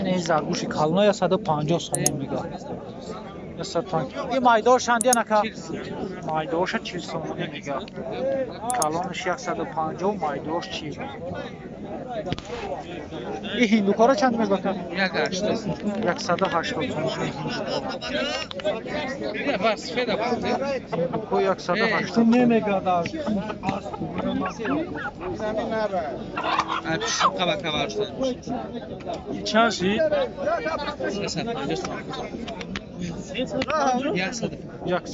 این زرگوشی کالنا یا 150 سومون میگه. یا 150. این مایدارش اندیا نکا. مایدارش 40 سومونی میگه. کالانش 150 و مایدارش 40. این هندوکارا چند میگه؟ 180 سومون. بس فدا بود. هندوکو 180 نمیگه دار. اتشون قبا ورشتن. چند شی؟ 350 تومان. 100.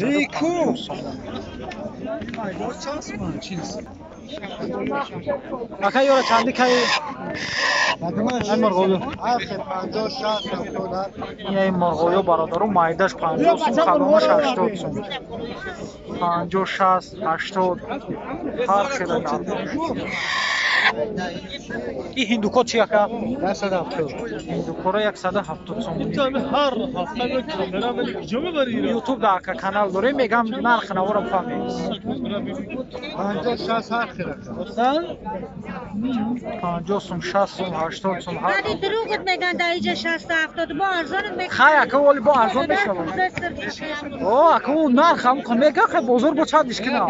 ریکو اکا یورا چندی که این مرغویو آخه 50 60 دلار. این مرغویو برادرو مایدش 50 سوم کالانش 80 سوم 50 60 80 فرق شده نه این هندوکو چی اکا؟ 170. هندوکو را 170 سوم میتونم هر هفته به کامera ولی کجا ببری؟ یوتیوب دا اکا کانال داره میگم نرخ نورا بفهمی 50 60 هر خیره. 50 سوم 60 سوم 80 سوم ولی دروغت میگن در اینجا 60 70 با ارزانت میگن خای اکا ولی با ارزان بشه اوه اکا اون نرخ هم کن میگه خیلی بزرگ با چند دیشکنه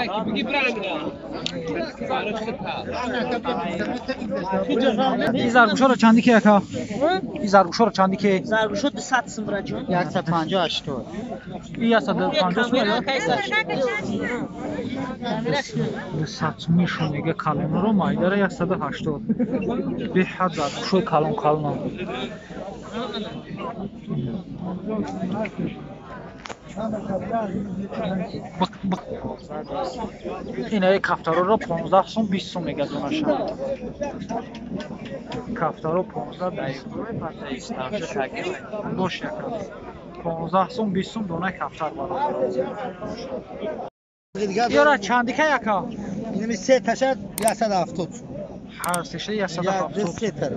این زرگوشا رو چندی که اکا؟ این زرگوشا رو چندی که؟ زرگوشو 100 سوم را جون 150 80 این 150 سوم یا؟ 100 سومیشون میگه کالون رو مایداره 180 به حد زرگوشوی کالون کالون اینه کفتارا رو 15 سوم 20 سوم میگه دونش کفتارا 15 دقیقه دوش یک 15 سوم 20 سوم دونه کفتار یارا چندی که یکا؟ اینمی 3 تاشا 170. هر سشه 170 3 تا.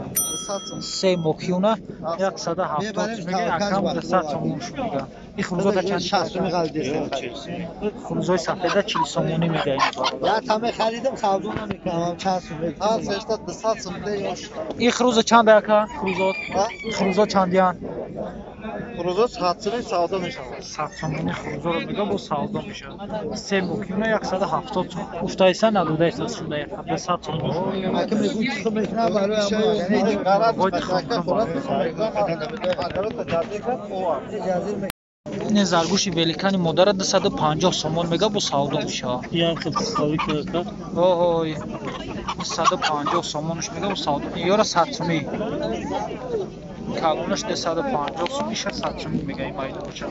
3 موکیونه 170 میگه یکم 100 سومونش میگه این خروزات چند 60 میگه. خروزای سفیده 40 سومونی میگه این یا تمام خریدم سودا نمیکنم چند سوم میگه. ها 100 سوم دیوش. این خروز چند یکا؟ خروزات چندیان؟ خروزات 100 سوم سودا میشه. 100 سومونی خروزا رو میگه با سودا میشه 3 موکیونه 170 سوم افتایسه ندوده است شده 100 سوم اگه میگویی تو میکنم برای ما یعنی قرار این زرگوشی ولیکانی مادر 250 سومون میگه با سودا میشه یا خیلی ساوی کرده. اوه 150 سومونش میگه با سودا یارا 100 سومی کالونش 250 سوم میشه 100 سومی میگه این مایده باشه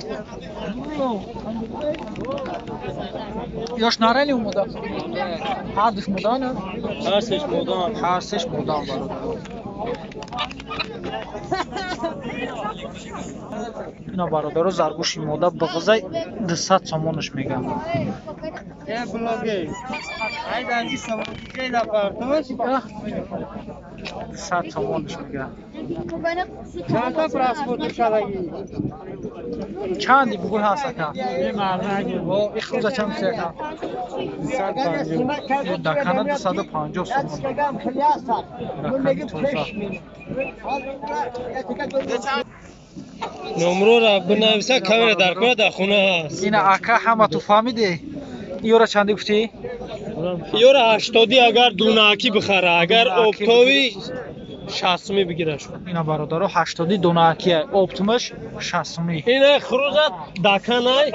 یاش نارنی اومده هر دوش مدانه هر سش مدان برادر اینا برادر زرگوشی ماده بغزای 200 سومونش میگه یه بلاگی ای دنگی سومون که لپارتوش 100 سومونش میگه چند تا پاسپورت شدگی چندی بگو هست اکا یه مرنگی او این خروزا چند میشه اکا 150 دکانه 250 سومون دکانه توزا نمرو را بنویسه کامera در کنه در خونه هست این اکا همه تو فهمیدی یورا چندی گفتی؟ یورا 80 اگر دوناکی بخره اگر اپتوی 60 بگیره شو اینا برادرو 80 دوناکیه اپتیمش 60 اینه خروزت دکنه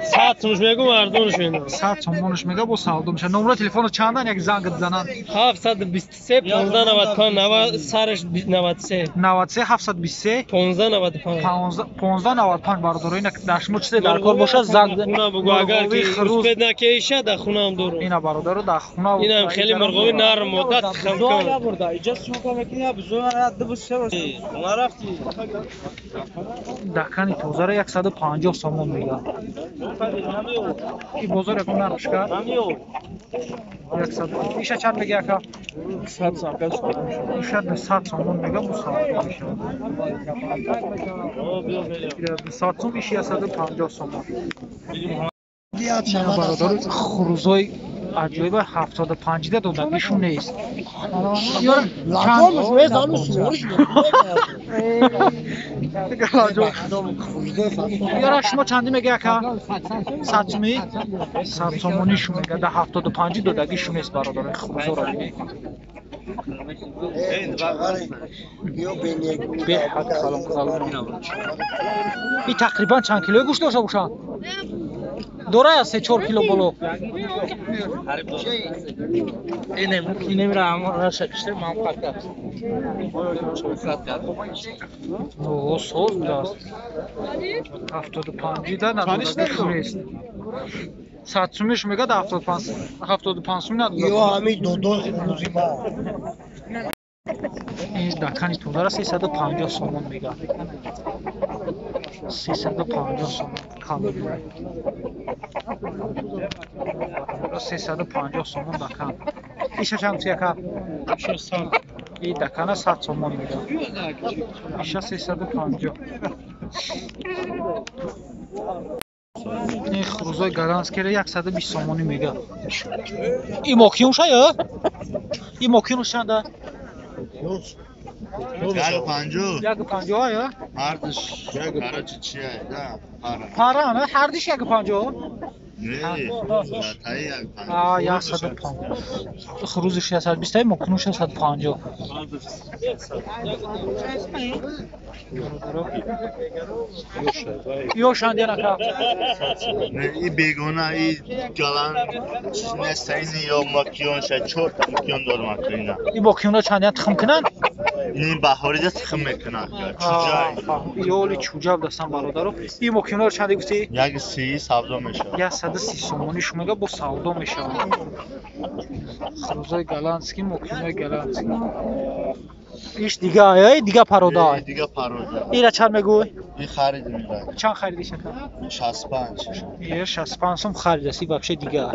100 میگم مردونش اینا 100 سومونش میگه با سودا میشه نمره تلفن چندن یک زنگ بزنن 723 1595 90 سرش 93 93 723 1595 1595 برادر اینا داشمو چیزی در کار باشه زنگ اونا بگو اگر که روز نکیشه در خونه هم دورو اینا برادر در خونه اینا خیلی مرغوی نرم مدت خلکن برده اجازه شما میکنی بزرگ رد بشه ما رفتی دکانی توزا را 150 سومون میگه این بزرگ اون نرخش کرد 100 میشه چند میگه اکا 100 سوم میشه 100 سومون میگه با سودا میشه 100 سوم میشه 150 سومون اینا برادر خروزای عجیبه 75 ده دادگیشون نیست لاتومش روی زانو سورش یارا شما چندی میگه اکا؟ 100 سومی؟ 100 سومونیشون میگه ده 75 دادگیشون نیست برادر خوزا را دیگه به حد کلام این تقریبا چند کیلوی گوشت داشته باشن؟ دوره 3-4 کیلو بلو این نمیره اما را شکشته من فقط اوه سوز بیداست 75 ده ندادگیشون نیست 100 سومیش میگه ده 75 سومی یو ندادگیشون همی دو روزی ما این دکانی تو داره 350 سومون میگه 350 سومون کامل 350 سومون دکان ایشه چند توی کپ؟ این دکانه 100 سومون میگه ایشه 350 این خروزای گرانسکره 120 سومونی میگه این موکیونشه یا؟ این موکیونش چنده؟ یک پنجاه 150 یا؟ هردش یک هرچی چیه ده پاره نه هر دیش 150 نه تایی یک آه 150 خروزش 120 موکیونش 150 یو شاندی نکا نه این بیگونه این گلن نستینی یا مکیون شد چورت مکیون دار مکیونه این موکیونا چندی تخم کنن؟ این بهاری ده تخم میکنن چوجای یولی چوجا دستم برادرو این موکیونا رو چندی گفتی؟ یک سی سبزا میشه 130 سومونیش میگه با سودا میشه خروزای گلانسکی موکیونای گلانسکی ایش دیگه آیا دیگه پرودا دیگه پرودا اینا چند میگوی؟ این خرید میده چند خریدیش کن؟ 65 یه 65 سوم خریدسی بخش دیگه